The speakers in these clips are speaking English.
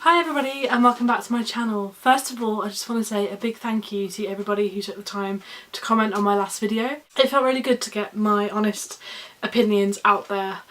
Hi everybody and welcome back to my channel. First of all, I just want to say a big thank you to everybody who took the time to comment on my last video. It felt really good to get my honest opinions out there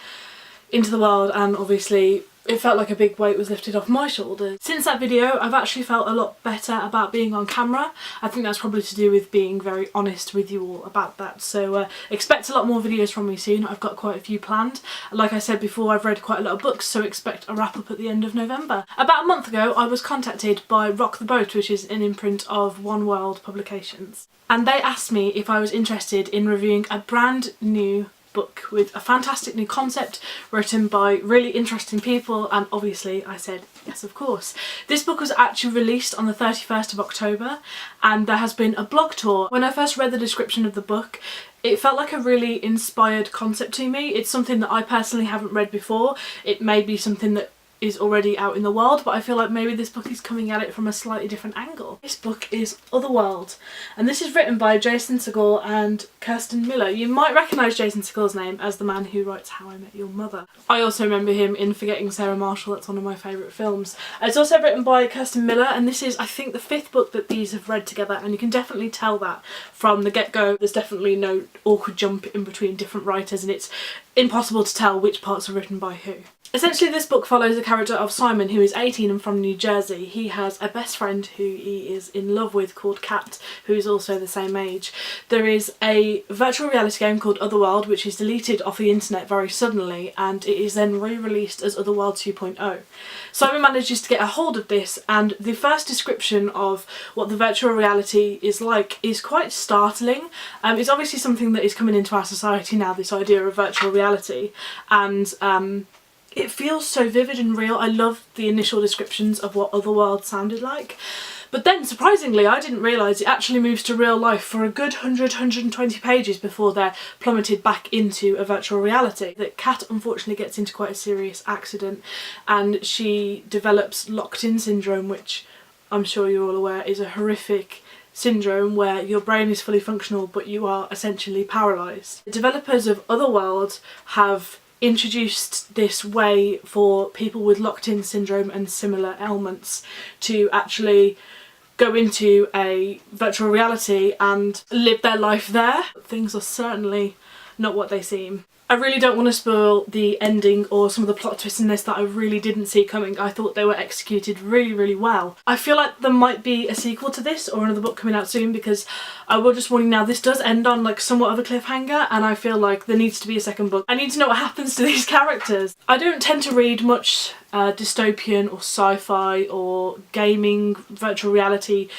into the world, and obviously it felt like a big weight was lifted off my shoulders. Since that video I've actually felt a lot better about being on camera. I think that's probably to do with being very honest with you all about that, so expect a lot more videos from me soon. I've got quite a few planned. Like I said before, I've read quite a lot of books, so expect a wrap up at the end of November. About a month ago I was contacted by Rock the Boat, which is an imprint of Otherworld publications, and they asked me if I was interested in reviewing a brand new book with a fantastic new concept written by really interesting people, and obviously I said yes, of course. This book was actually released on the 31st of October and there has been a blog tour. When I first read the description of the book, it felt like a really inspired concept to me. It's something that I personally haven't read before. It may be something that is already out in the world, but I feel like maybe this book is coming at it from a slightly different angle. This book is Otherworld, and this is written by Jason Segel and Kirsten Miller. You might recognise Jason Segel's name as the man who writes How I Met Your Mother. I also remember him in Forgetting Sarah Marshall. That's one of my favourite films. It's also written by Kirsten Miller, and this is, I think, the 5th book that these have read together, and you can definitely tell that from the get-go. There's definitely no awkward jump in between different writers, and it's impossible to tell which parts are written by who. Essentially, this book follows the character of Simon, who is 18 and from New Jersey. He has a best friend who he is in love with called Kat, who is also the same age. There is a virtual reality game called Otherworld, which is deleted off the internet very suddenly, and it is then re-released as Otherworld 2.0. Simon manages to get a hold of this, and the first description of what the virtual reality is like is quite startling. It's obviously something that is coming into our society now, this idea of virtual reality, and it feels so vivid and real. I love the initial descriptions of what Otherworld sounded like. But then, surprisingly, I didn't realise it actually moves to real life for a good 120 pages before they're plummeted back into a virtual reality. That Kat unfortunately gets into quite a serious accident and she develops locked-in syndrome, which I'm sure you're all aware is a horrific syndrome where your brain is fully functional but you are essentially paralysed. The developers of Otherworld have introduced this way for people with locked-in syndrome and similar ailments to actually go into a virtual reality and live their life there. Things are certainly not what they seem. I really don't want to spoil the ending or some of the plot twists in this that I really didn't see coming. I thought they were executed really well. I feel like there might be a sequel to this or another book coming out soon, because I will just warn you now, this does end on like somewhat of a cliffhanger, and I feel like there needs to be a second book. I need to know what happens to these characters. I don't tend to read much dystopian or sci-fi or gaming virtual reality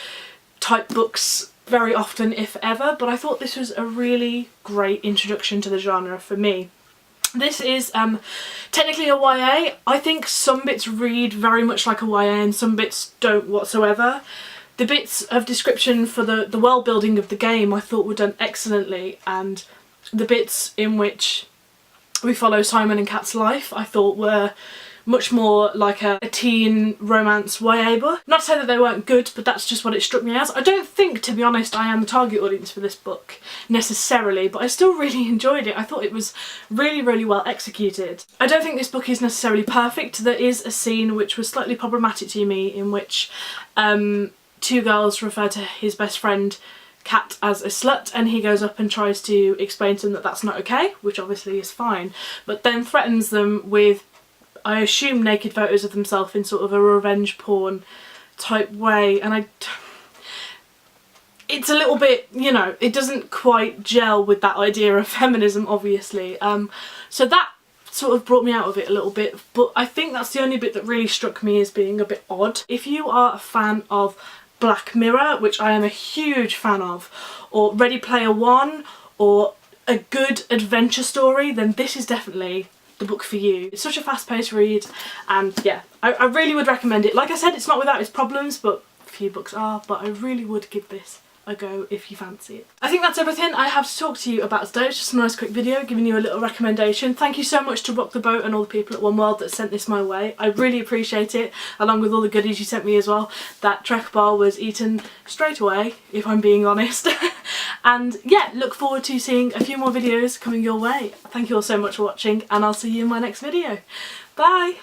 type books very often, if ever, but I thought this was a really great introduction to the genre for me. This is technically a YA. I think some bits read very much like a YA and some bits don't whatsoever. The bits of description for the world building of the game I thought were done excellently, and the bits in which we follow Simon and Kat's life I thought were much more like a teen romance YA book. Not to say that they weren't good, but that's just what it struck me as. I don't think, to be honest, I am the target audience for this book necessarily, but I still really enjoyed it. I thought it was really well executed. I don't think this book is necessarily perfect. There is a scene which was slightly problematic to me in which two girls refer to his best friend Kat as a slut, and he goes up and tries to explain to them that that's not okay, which obviously is fine, but then threatens them with, I assume, naked photos of themselves in sort of a revenge porn type way, and it's a little bit, you know, it doesn't quite gel with that idea of feminism, obviously. So that sort of brought me out of it a little bit, but I think that's the only bit that really struck me as being a bit odd. If you are a fan of Black Mirror, which I am a huge fan of, or Ready Player One, or a good adventure story, then this is definitely the book for you. It's such a fast-paced read, and yeah, I really would recommend it. Like I said, it's not without its problems, but few books are, but I really would give this a go if you fancy it. I think that's everything I have to talk to you about today. It's just a nice quick video giving you a little recommendation. Thank you so much to Rock the Boat and all the people at Otherworld that sent this my way. I really appreciate it, along with all the goodies you sent me as well. That Trek bar was eaten straight away, if I'm being honest. And yeah, look forward to seeing a few more videos coming your way. Thank you all so much for watching, and I'll see you in my next video. Bye!